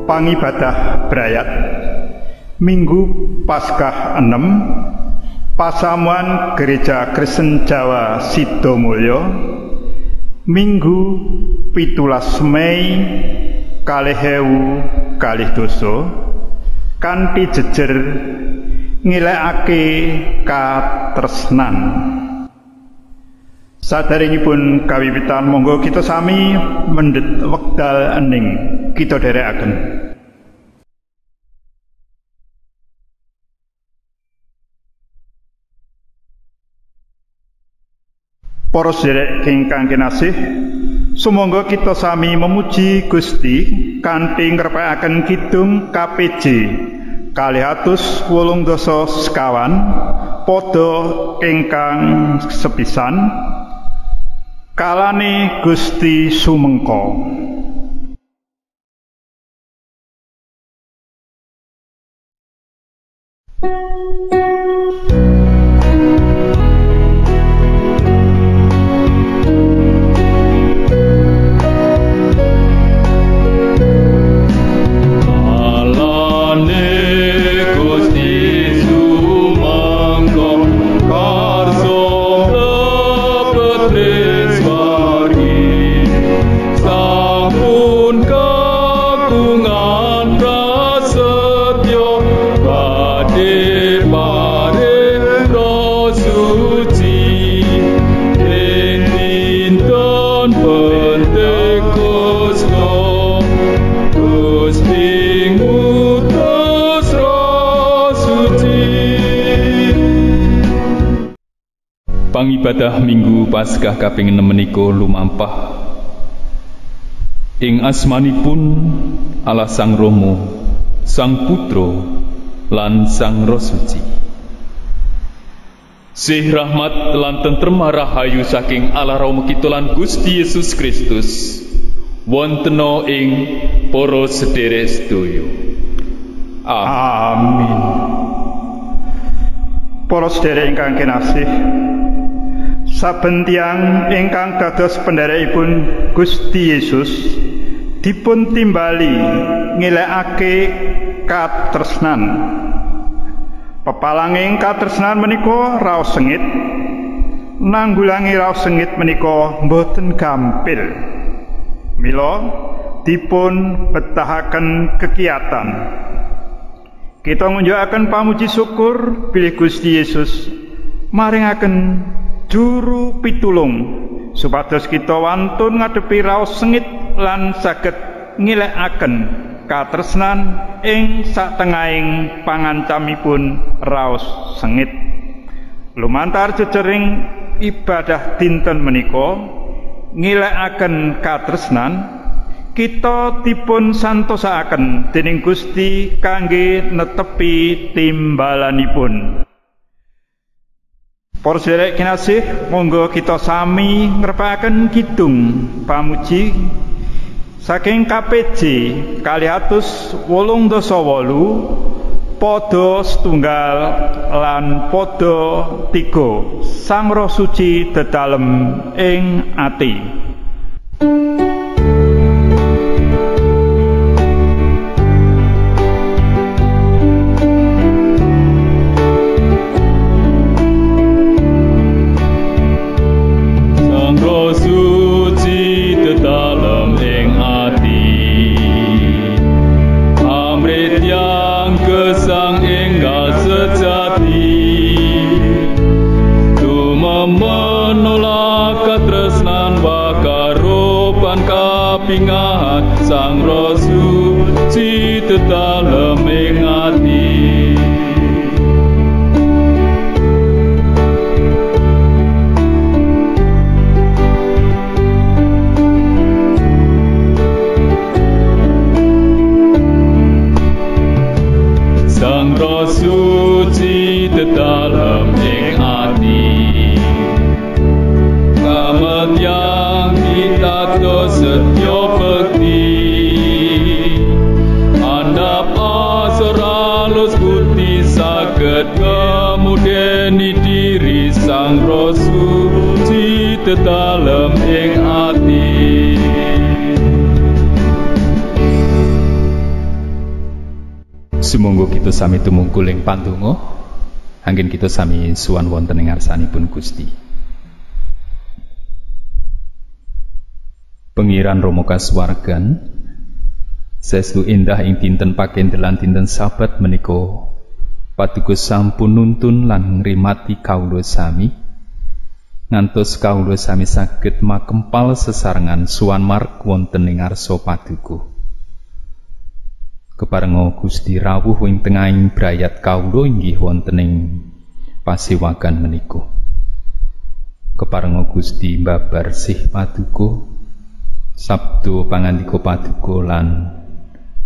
Pangibadah Brayat Minggu Paskah 6 Pasamuan Gereja Kristen Jawa Sidomulyo Minggu 17 Mei 2022 kanthi jejer ngilekake katresnan. Sadaringipun kawiwitan monggo kita sami mendhet wekdal ening kita dherekaken. Para sedherek ingkang kinasih, sumangga kita sami memuji Gusti kanthi ngrepekaken kidung KPJ 280 sekawan padha ingkang sepisan kalane Gusti sumengka. Pangibadah Minggu Paskah kaping 6 menika lumampah ing asmanipun Allah Sang Rama, Sang Putra lan Sang Roh Suci. Sih rahmat lan tentrem rahayu saking Allah Rama kita lan Gusti Yesus Kristus wontena ing para sedherek sedaya. Amin. Para sedherek ingkang kinasih, saben tiyang ingkang dados pendherekipun Gusti Yesus dipun timbali ngilekake katresnan. Pepalanging katresnan menika raos sengit, nanggulangi raos sengit menika boten gampil. Mila dipun betahaken kegiatan. Kita ngunjukaken pamuji syukur bilih Gusti Yesus maringaken juru pitulung supados kita wantun ngadepi raos sengit lan saged ngilekaken katresnan ing satengahing pangancamipun raos sengit. Lumantar jejering ibadah dinten menika ngilekaken katresnan, kita dipun santosaken dening Gusti kangge netepi timbalanipun. Para sedherek kinasih, monggo kita sami ngrepekaken kidung pamuji saking KPJ 288 padha setunggal lan padha 3 Sang Roh Suci dedalem ing ati. Sang Roh Suci dedalem ing ati. Sang Roh Suci dedalem ing ati. Kametyang pitados setya bekti. Saged ngemudeni diri Sang Roh Suci dedalem ing ati. Sumangga kita sami tumungkul ing pandonga, anggen kita sami suwan wonten ing ngarsanipun Gusti. Pengiran Rama kasuwargan, saestu endah ing dinten pakendelan dinten Sabat menika paduka sampun nuntun lan ngrimati kawula sami, ngantos kawula sami saged makempal sesarengan suwan marg wonten ing ngarsa paduka. Keparenga Gusti rawuh ing tengahing brayat kawula inggih wonten ing pasiwagan menika. Keparenga Gusti mbabar sih paduka, sabda pangandika paduka lan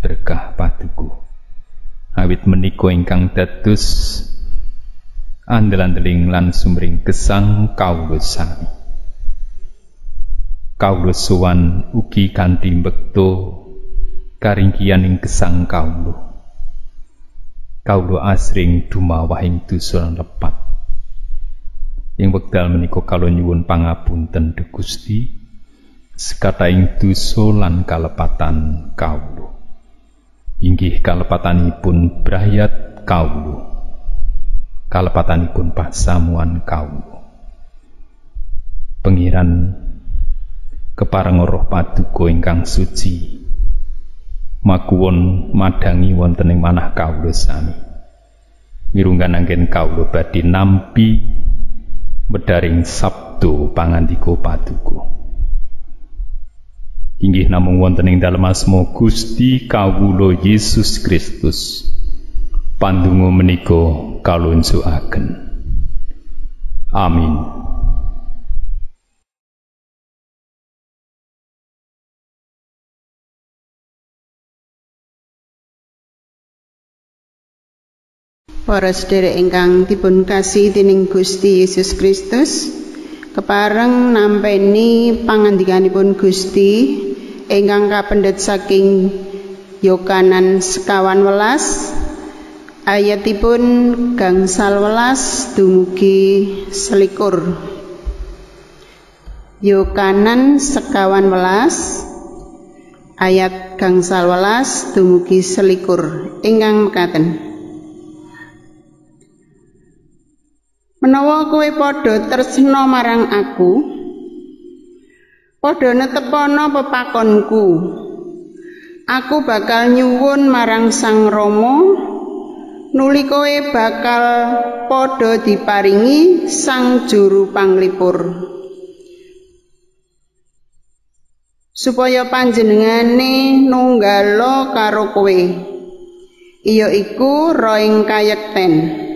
berkah paduka. Awit menika ingkang dados andel-andeling lan sumring gesang kawula sami. Kawula sowan ugi kanthi mbekta karingkian ing gesang kawula. Kawula asring dumawah ing dosa lepat. Ing wekdal menika kawula nyuwun pangapunten dhumateng Gusti sekataing dosa lan kalepatan kawula. Inggih kalepatanipun brayat kawula, kalepatanipun pasamuan kawula. Pengiran keparenga Roh Paduka ingkang suci makuwon madangi wonten ing manah kawula sami. Mirunggan anggen kawula badhe nampi wedharing sabda pangandika paduka. Inggih namung wonten ing dalem asma Gusti kawula Yesus Kristus pandonga menika kalunjukaken. Amin. Para sedherek ingkang dipun kasihi dening Gusti Yesus Kristus, kepareng nampeni pangandikanipun Gusti ingkang kapendhet saking Yohanan 11 ayatipun gangsal 11 dumugi 21. Yohanan 11 ayat gangsal 11 dumugi 21 ingkang mekaten. Menawa kowe padha tresna marang aku, padha netepana pepakonku. Aku bakal nyuwun marang Sang Rama, nuli kowe bakal padha diparingi Sang Juru Panglipur, supaya panjenengane nunggala karo kowe, iya iku roh ing kayekten.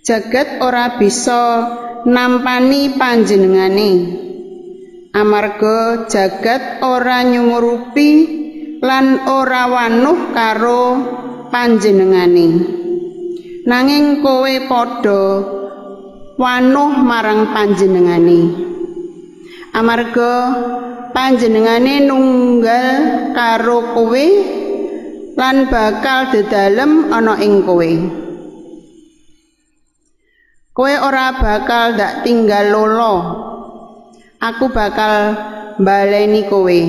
Jagat ora bisa nampani panjenengane, amarga jagat ora nyumurupi lan ora wanuh karo panjenengane. Nanging kowe padha wanuh marang panjenengane, amarga panjenengane nunggal karo kowe lan bakal dedalem ana ing kowe. Kowe ora bakal dak tinggal lolo, aku bakal mbaleni kowe.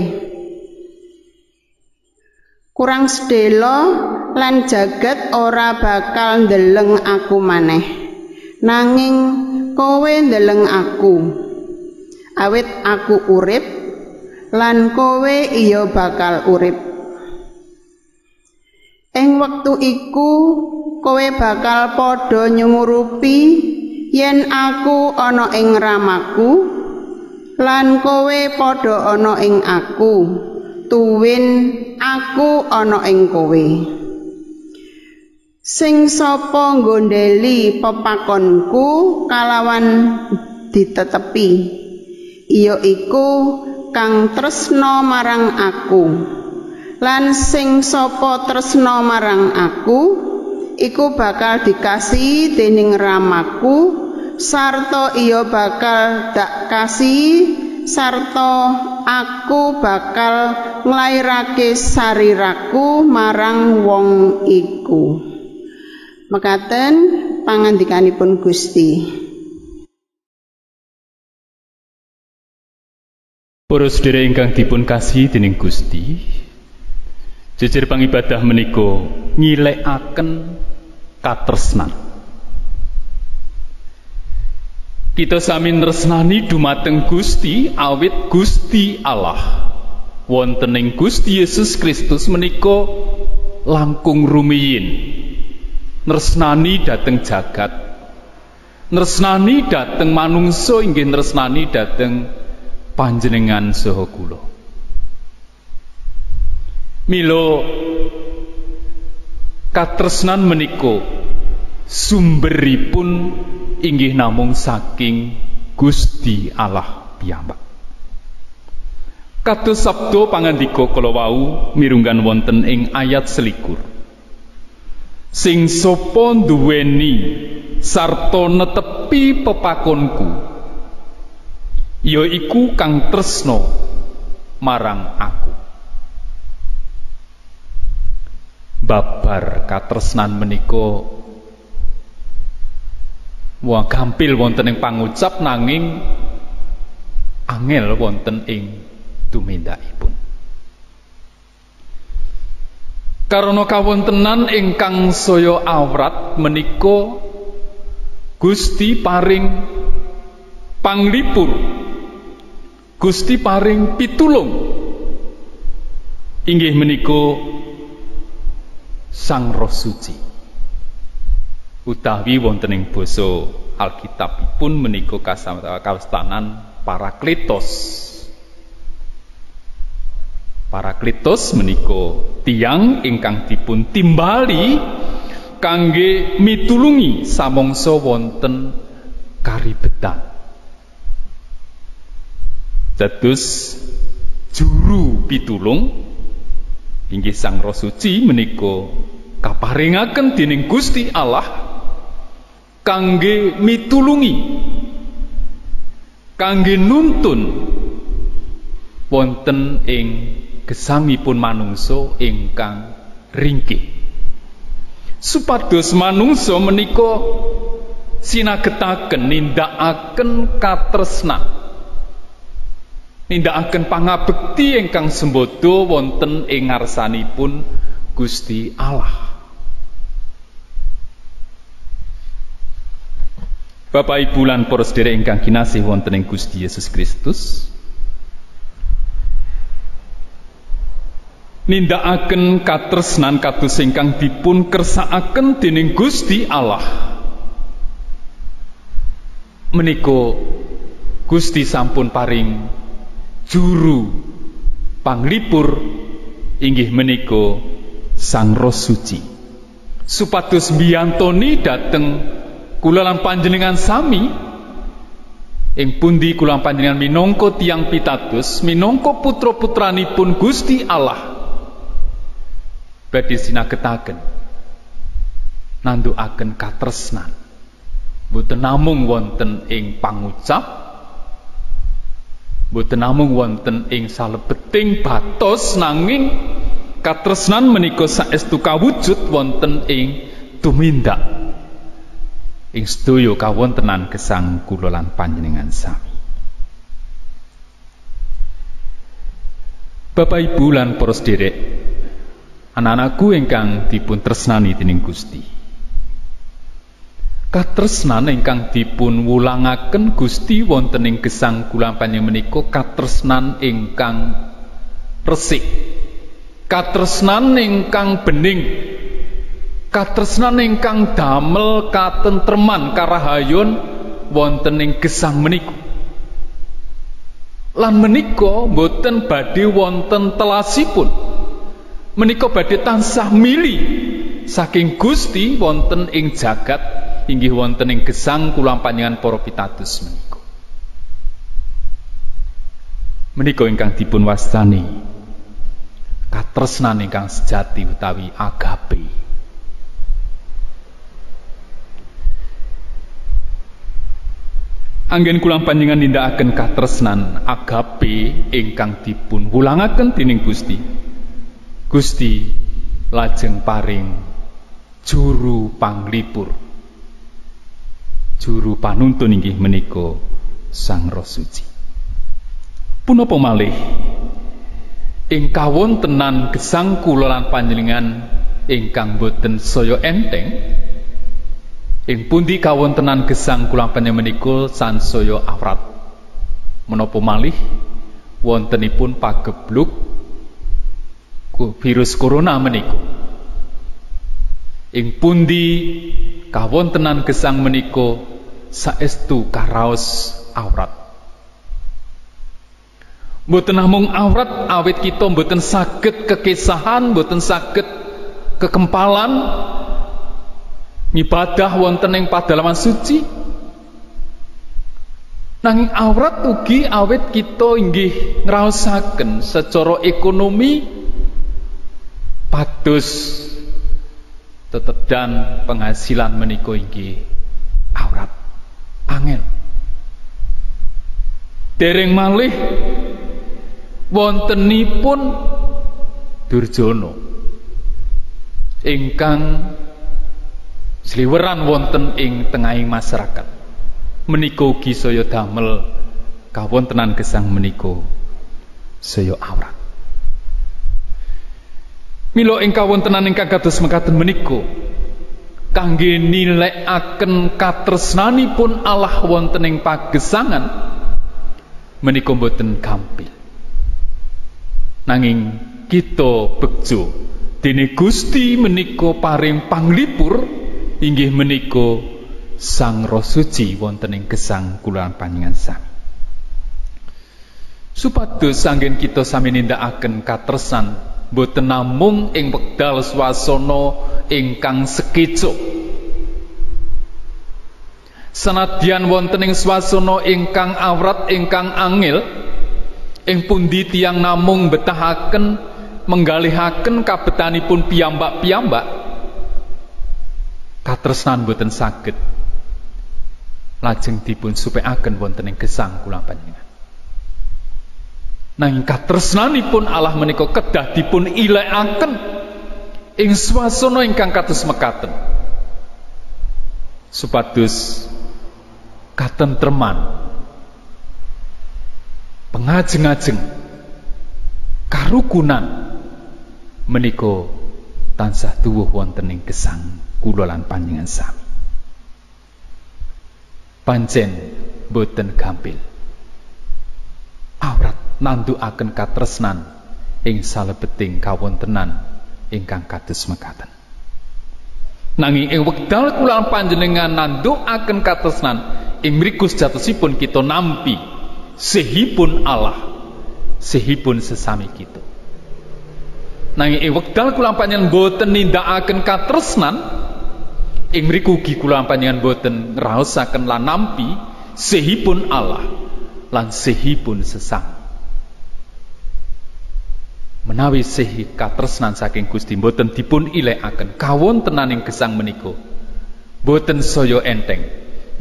Kurang sedelo lan jagat ora bakal ndeleng aku maneh, nanging kowe ndeleng aku. Awit aku urip lan kowe iya bakal urip. Ing wektu iku kowe bakal padha nyumurupi yen aku ana ing ramaku lan kowe padha ana ing aku, tuwin aku ana ing kowe. Sing sapa nggondheli pepakonku kalawan ditetepi, iya iku kang tresna marang aku. Lan sing sapa tresna marang aku iku bakal dikasihi dening ramaku, sarta iya bakal dak kasihi, sarta aku bakal nglairake sariraku marang wong iku. Mekaten pangandikanipun Gusti. Para sedherek ingkang dipun kasihi dening Gusti, Jejer pangibadah menika ngilekaken katresnan. Kita sami tresnani dumateng Gusti awit Gusti Allah wonten ing Gusti Yesus Kristus menika langkung rumiyin tresnani dhateng jagat, tresnani dhateng manungsa inggih tresnani dhateng panjenengan saha kula. Mila katresnan menika sumberipun inggih namung saking Gusti Allah piyambak. Kados sabda pangandika kala wau mirunggan wonten ing ayat 21. Sing sapa nduweni sarta netepi pepakonku ya iku kang tresna marang aku. Babar katresnan menika wah gampil wonten ing pangucap nanging angel wonten ing tumindakipun. Karana kawontenan ingkang saya awrat menika Gusti paring panglipur, Gusti paring pitulung inggih menika Sang Roh Suci. Utawi wonten ing basa Alkitabipun menika kawastanan Parakletos. Parakletos menika tiyang ingkang dipun timbali kangge mitulungi samangsa wonten karibetan. Dados juru pitulung inggih Sang Roh Suci menika kaparingaken dening Gusti Allah kangge mitulungi, kangge nuntun wonten ing gesangipun manungsa ingkang ringkih. Supados manungsa menika sinagetaken nindakaken katresnan, nindakaken pangabekti ingkang sembodo wonten ing ngarsanipun Gusti Allah. Bapak Ibu lan para sedherek ingkang kinasih wonten ing Gusti Yesus Kristus, nindakaken katresnan kados ingkang dipun kersakaken dening Gusti Allah menika Gusti sampun paring juru panglipur inggih menika Sang Roh Suci supados mbiyantoni dhateng kula lan panjenengan sami ing pundi kula panjenengan minangka tiyang pitados, minangka putra-putranipun Gusti Allah badhe sinagetaken nandukaken katresnan boten namung wonten ing pangucap, boten namung wonten ing salebeting batos, nanging katresnan menika saestu kawujud wonten ing tumindak ing sedaya kawontenan gesang kula lan panjenengan sami. Bapak Ibu lan para sedherek, anak-anakku ingkang dipun tresnani dening Gusti, katresnan ingkang dipun wulangaken Gusti wonten ing gesang kula panjenengan menika katresnan ingkang resik, katresnan ingkang bening, katresnan ingkang damel katentreman karahayon wonten ing gesang menika. Lan menika boten badhe wonten telasipun, menika badhe tansah mili saking Gusti wonten ing jagat inggih wonten ing gesang kula panjenengan para pitados menika. Menika ingkang dipun wastani katresnan ingkang sejati utawi agape. Anggen kula panjenengan nindakaken katresnan agape ingkang dipun wulangaken dening Gusti, Gusti lajeng paring juru panglipur, juru panuntun inggih menika Sang Roh Suci. Punapa malih ing kawontenan gesang kula lan panjenengan ingkang boten saya enteng, ing pundi kawontenan gesang kula panjenengan menika sansaya awrat, menapa malih wontenipun pagebluk virus corona menika. Ing pundi kawontenan gesang menika saestu karaos awrat. Mboten namung awrat awit kita mboten saged kekesahan, mboten saged kekempalan ngibadah wonten ing padalaman suci. Nanging awrat ugi awit kita inggih ngraosaken secara ekonomi pados tetedan penghasilan menika inggih awrat angel. Dereng malih wontenipun Durjana ingkang sliweran wonten ing tengahing masyarakat menika ugi saya damel kawontenan gesang menika saya awrat. Mila ing kawontenan ingkang kados mekaten menika kangge nilekaken katresnanipun Allah wonten ing pagesangan menika boten gampil. Nanging kita bekjo dene Gusti menika paring panglipur inggih menika Sang Roh Suci wonten ing gesang kula panjenengan sami. Supados anggen kita sami nindakaken katresan boten namung ing wekdal swasana ingkang sekeco. Senadyan wonten ing swasana ingkang awrat ingkang angel, ing pundi tiyang namung betahaken menggalihaken kabetanipun piyambak-piyambak, katresnan boten saged lajeng dipun supekaken wonten ing gesang kula panjenengan. Nanging katresnanipun Allah menika kedah dipun ilekaken ing swasana ingkang kados mekaten supados katentreman, pengajeng-ajeng, karukunan menika tansah tuwuh wonten ing gesang kula lan panjenengan sami. Pancen boten gampil awrat nandukaken katresnan ing salebeting kawontenan ingkang kados mekaten. Nanging ing wekdal kula panjenengan nandukaken katresnan ing mriku sejatosipun kita nampi sehipun Allah, sehipun sesami kita. Nanging ing wekdal kula panjenengan boten nindakaken katresnan ing mriku ugi kula panjenengan boten ngraosaken lan nampi sehipun Allah lan sehipun sesami. Menawi sih katresnan saking Gusti boten dipun ilekaken kawontenaning gesang menika boten saya enteng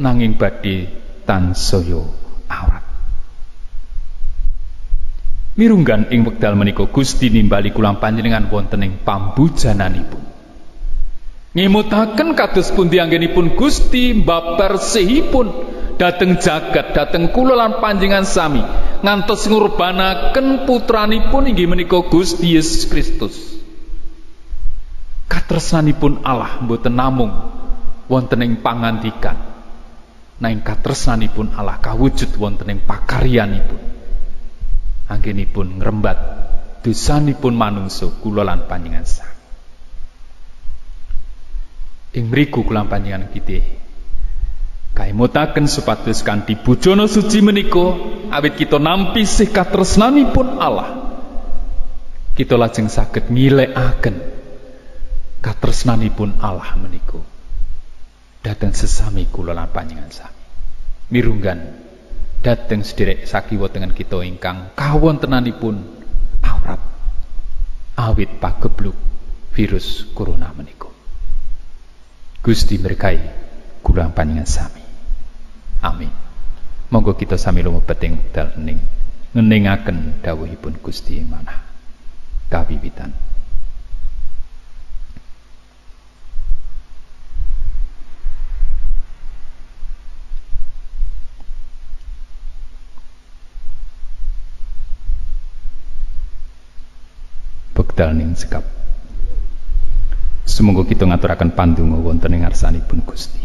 nanging badhe tansaya awrat. Mirunggan ing wekdal menika Gusti nimbali kula panjenengan wonten ing pambujananipun. Ngemutaken kados pundi anggenipun Gusti mbabar sihipun dhateng jagat, dhateng kula lan panjenengan sami ngantos ngurbanaken putranipun inggih menika Gusti Yesus Kristus. Katresnanipun Allah mboten namung wonten ing pangandikan, nanging katresnanipun Allah kawujud wonten ing pakaryanipun. Anggenipun ngrembat dosanipun manungsa kula lan panjenengan sami. Ing mriku kula panjenengan kitih kaimutaken supados kanthi bujana suci menika awit kita nampi sih katresnanipun Allah, kita lajeng saged ngilekaken katresnanipun Allah menika dhateng sesami kula lan panjenengan sami. Mirunggan dhateng sedherek sakiwa dengan kita ingkang kawontenanipun awrat awit pagebluk virus corona menika. Gusti berkahi kula panjenengan sami. Amin. Monggo kita sami lumebet ing wekdal hening ngeningaken dawuhipun Gusti manah kawiwitan. wekdal ning cekap. Sumangga kita ngaturaken pandonga wonten ing ngarsanipun Gusti.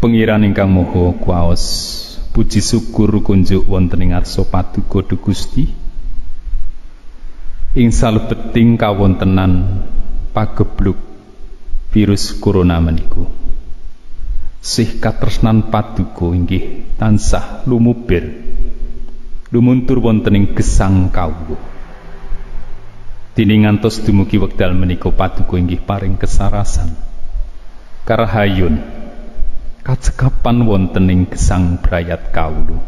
Pengiran ingkang maha kuwaos, puji syukur kunjuk wonten ing ngarsa paduka Gusti. Ing salebeting kawontenan pagebluk virus corona meniku. Sih katresnan paduka inggih tansah lumubir lumuntur wonten ing gesang kawula. Dene ngantos dumugi wekdal menika paduka inggih paring kesarasan karahayun kacekapan wonten ing gesang brayat kawula.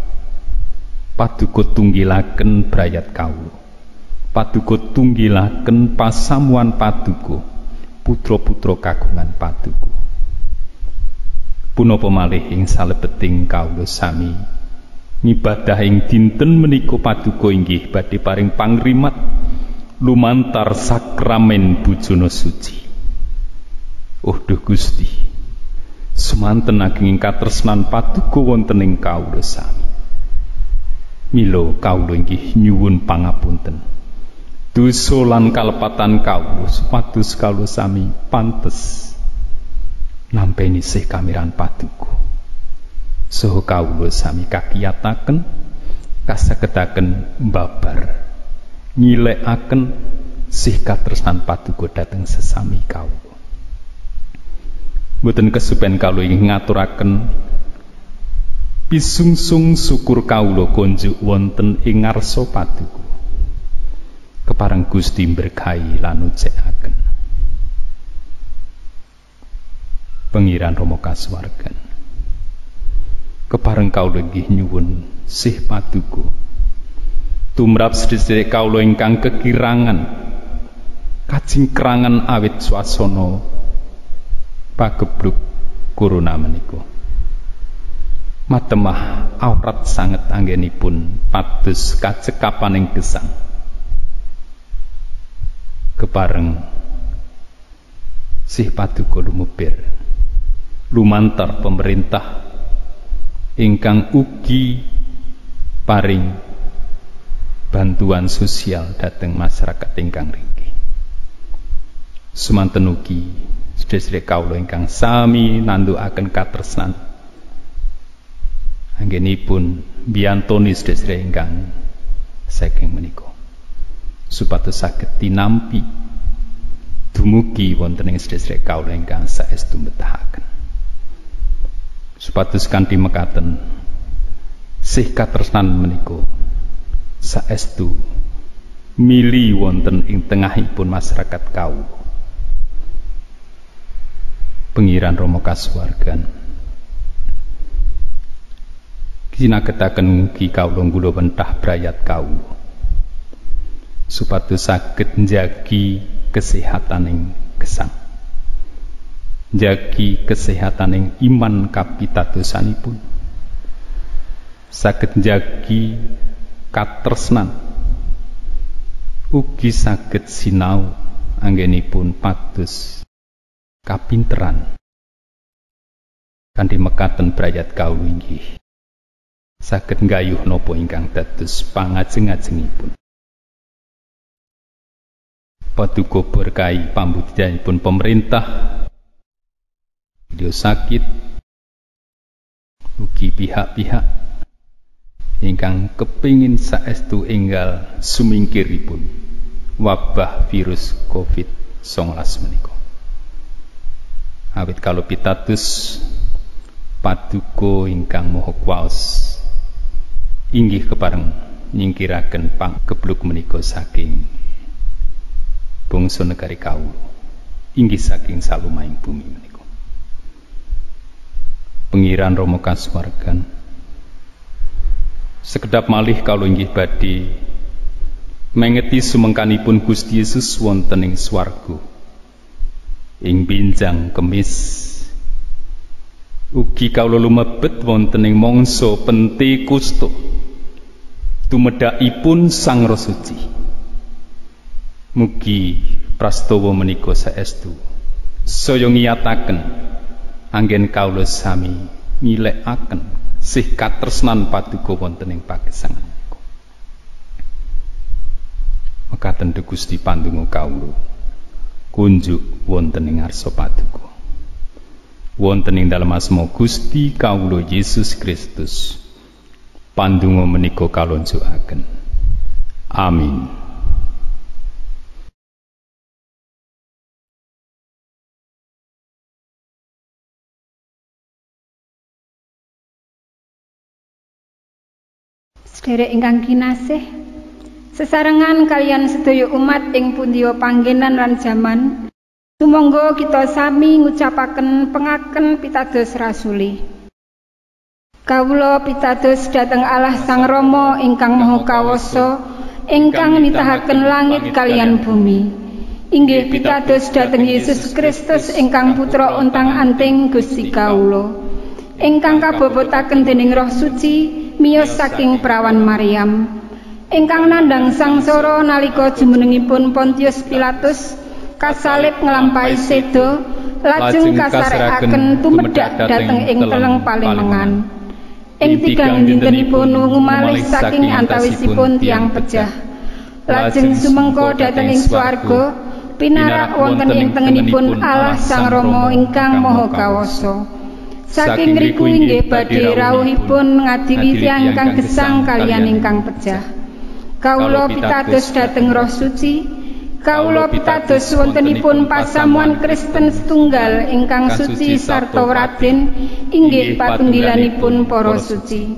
Paduka tunggilaken brayat kawula. Paduka tunggilaken pasamuan paduka putra-putra kagungan paduka. Punapa malih ing salebeting kawula sami ngibadah ing dinten menika paduka inggih badhe paring pangrimat lumantar sakramen bujana suci. Oh duh Gusti, semanten ageng katresnan paduka wonten ing kawula sami. Mila kawula inggih nyuwun pangapunten. Dosa lan kalepatan kawula supados kawula sami pantes nampi sih kamiran paduka. Saha kawula sami kakiyataken kasagetaken mbabar nyilekaken sih katresnan paduka dhateng sesami kawula. Mboten kesupen kawula ingkang ngaturaken pisungsung syukur kawula konjuk wonten ing ngarsa paduka. Kepareng Gusti berkahi lan ujekaken. Pengiran Rama kasuwargan. Kepareng kawula inggih nyuwun sih paduka tumrap sedherek kawula ingkang kekirangan kajingkrangan awit swasana pagebluk corona menika. Matemah awrat sanget anggenipun pados kacekapaning gesang. Kepareng sih paduka lumebir lumantar pemerintah ingkang ugi paring bantuan sosial dhateng masyarakat ingkang ringkih. Semanten ugi sedherek kawula ingkang sami nandukaken katresnan anggenipun biyantoni sedherek ingkang saking menika supados saged tinampi dumugi wonten ing sedherek kawula ingkang saestu betahaken. Supados kanthi mekaten sih katresnan menika saestu mili wonten ing tengahipun masyarakat kawula. Pengiran Rama kasuwargan. Kinagetaken mugi kawula nggula wentah brayat kawula supados saged njagi kesehataning gesang. Njagi kesehataning iman kapitadosanipun. Saged njagi katresnan ugi saged sinau anggenipun pados kapinteran kanthi mekaten brayat kawula inggih saged nggayuh napa ingkang dados pangajeng-ajengipun. Paduka berkahi pambudidayanipun pemerintah, beliau sakit, ugi pihak-pihak ingkang kepingin saestu enggal sumingkiripun wabah virus COVID-19 menika. Awit kalau pitados paduka ingkang maha kuwaos inggih kepareng nyingkiraken pagebluk menika saking bangsa negari kawula inggih saking salumahing bumi menika. Pengiran Rama kasuwargan. Sekedap malih kawula inggih badhe mengeti sumengkanipun Gusti Yesus wonten ing swarga. Ing binjang kemis ugi kawula lumebet wonten ing mangsa Pentakosta tumedhakipun Sang Roh Suci. Mugi prastawa menika saestu saya ngiyataken anggen kawula sami ngilekaken sih katresnan paduka wonten ing pagesangan menika. mekaten Gusti pandonga kawula kunjuk wonten ing ngarsa paduka wonten ing dalem asma Gusti kawula Yesus Kristus pandonga menika kalonjokaken. Amin. Sederek ingkang kinasih, sesarengan kalian sedaya umat ing pundiya panggenan lan jaman, sumangga kita sami ngucapaken pengaken pitados rasuli. Kawula pitados dhateng Allah Sang Rama ingkang Maha Kawasa, ingkang nitahaken langit kalian bumi. Inggih pitados dhateng Yesus Kristus ingkang putra ontang-anting Gusti kawula, ingkang kabobotaken dening Roh Suci miyos saking prawan Maryam, ingkang nandhang sangsara nalika jumenengipun Pontius Pilatus, kasalib nglampahi seda, lajeng kasarekaken tumedhak dhateng ing teleng Palemengan. Ing tigang dintenipun wungu malih saking antawisipun tiang pejah, lajeng sumengko dhateng ing swarga, pinarak wonten ing tengenipun Allah Sang Rama ingkang Maha Kawasa. Saking ngriku inggih badhe rawuhipun ngadili tiyang ingkang gesang kaliyan ingkang pejah. Kawula pitados dhateng Roh Suci, kawula pitados wontenipun pasamuan Kristen setunggal ingkang suci sarta Raden, inggih patunggilanipun para suci.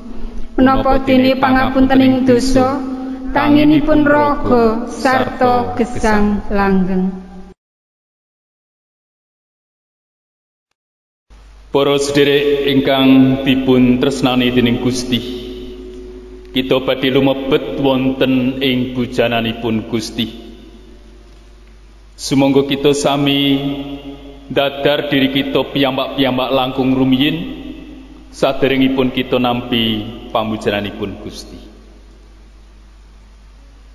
Menapa dene pangapuntening dosa, tanginipun raga sarta gesang langgeng. Para sedherek ingkang dipun tresnani dening Gusti, kita badhe lumebet wonten ing bujananipun Gusti. Sumangga kita sami dadar diri kita piyambak-piyambak langkung rumiyin saderengipun kita nampi pamujananipun Gusti.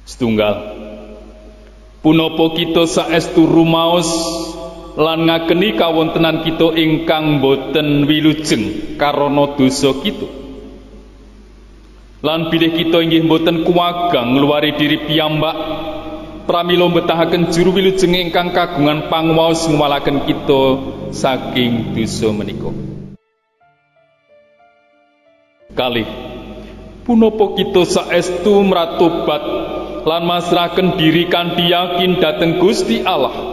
Setunggal, punapa kita saestu rumaos lan ngakeni kawontenan kita ingkang boten wilujeng karana dosa kita, lan bilih kita inggih boten kuwagang ngluwari diri piyambak pramila mbetahaken juru wilujeng ingkang kagungan pangwaos ngwalaken kita saking dosa menika. Kalih, punapa kita saestu mratobat lan masrahaken diri kanthi yakin dhateng Gusti Allah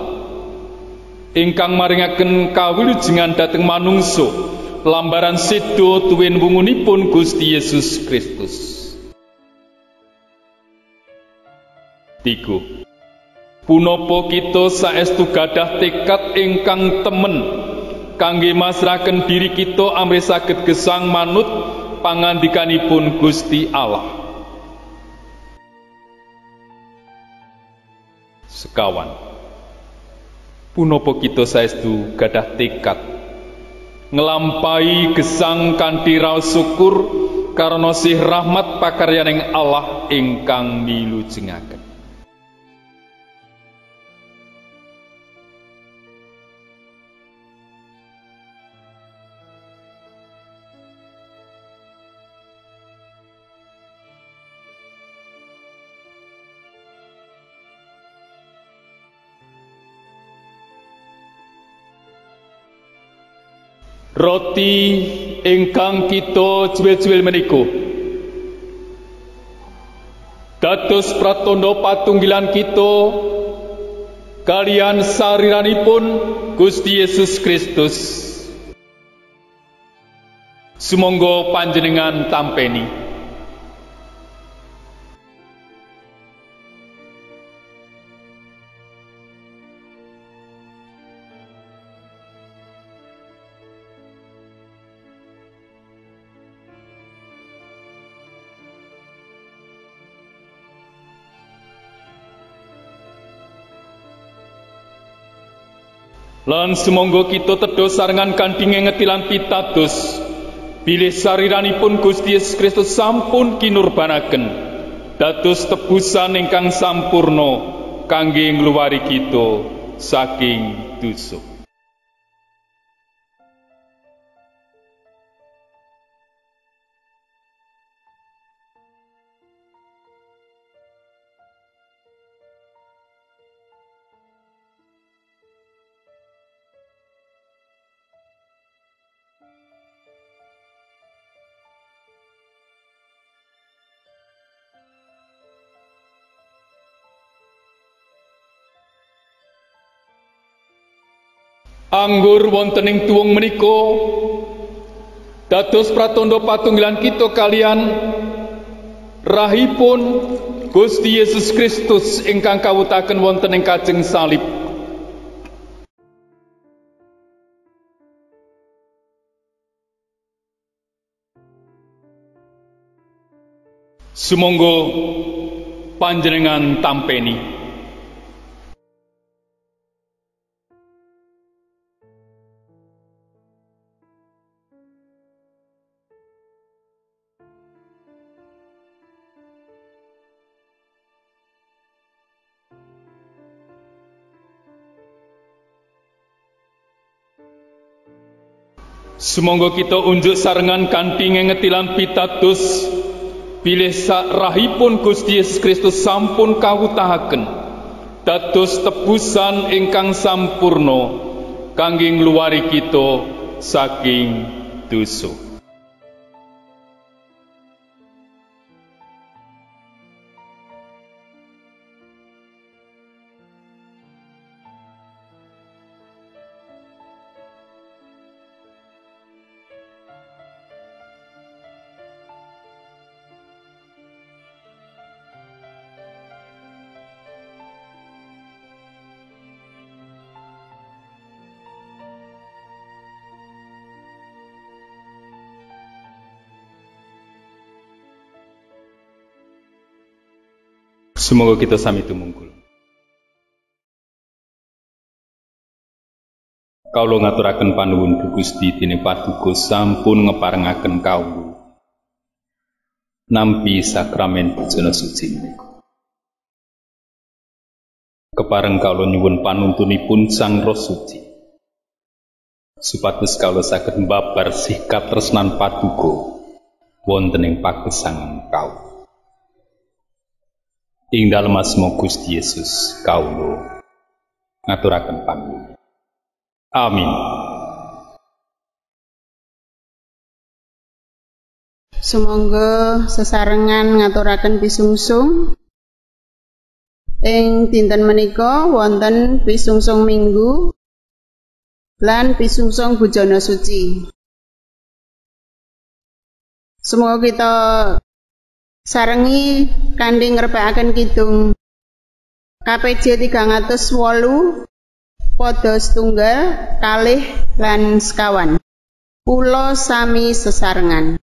ingkang maringaken kawilujengan dhateng manungsa lambaran sedo tuwin wungunipun Gusti Yesus Kristus. 3. Punapa kita saestu gadah tekad ingkang temen kangge masrahaken diri kita amrih saged gesang manut pangandikanipun Gusti Allah. Sekawan, punapa kita saestu gadah tekad nglampahi gesang kanthi raos syukur karana sih rahmat pakaryaning Allah ingkang milujengaken. Roti ingkang kita juwil-juwil menika dados pratandha patunggilan kita kaliyan sariranipun Gusti Yesus Kristus. Sumangga panjenengan tampeni. Lan sumangga kita tedha sarengan kanthi ngengeti lan pitados bilih sariranipun Gusti Yesus Kristus sampun kinurbanaken dados tebusan ingkang sampurna kangge ngluwari kita saking dosa. Anggur wontening tuwung menika dados pratandha patunggilan kita kalian rahipun Gusti Yesus Kristus ingkang kawutaken wonten ing kajeng salib. Sumangga panjenengan tampeni. Sumangga kita unjuk sarengan kanthi ngengetilan pitados bilih sarahipun Gusti Yesus Kristus sampun kawutahaken dados tebusan ingkang sampurna kangge ngluwari kita saking dosa. Semoga kita sami tumungkul. Kawula ngaturaken panuwun dhumateng Gusti dening Paduka sampun ngeparengaken kawula nampi sakramen bujana suci menika. Kepareng kawula nyuwun panuntunipun Sang Roh Suci supados kawula saged mbabar sikap tresnan Paduka wonten ing pagesangan kawula. Ing dalem asma Gusti Yesus kawula ngaturaken panuwun. Amin. Sumangga sesarengan ngaturaken pisungsung. Ing dinten menika wonten pisungsung Minggu lan pisungsung bujana suci. Semoga kita sarengi kanthi ngrepekaken kidung KPJ 308 pada setunggal kalih lan sekawan. Kula sami sesarengan.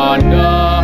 Tanda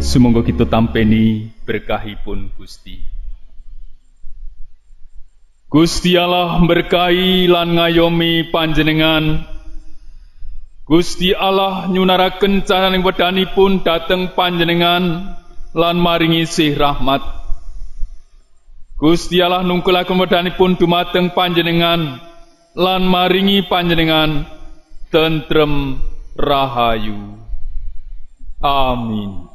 sumangga kita tampeni berkahipun Gusti. Gusti Allah berkahi lan ngayomi panjenengan. Gusti Allah nyunaraken cahyaning wedanipun dhateng panjenengan lan maringi sih rahmat. Gusti Allah nungkulaken wedanipun dumateng panjenengan lan maringi panjenengan tentrem rahayu. Amin.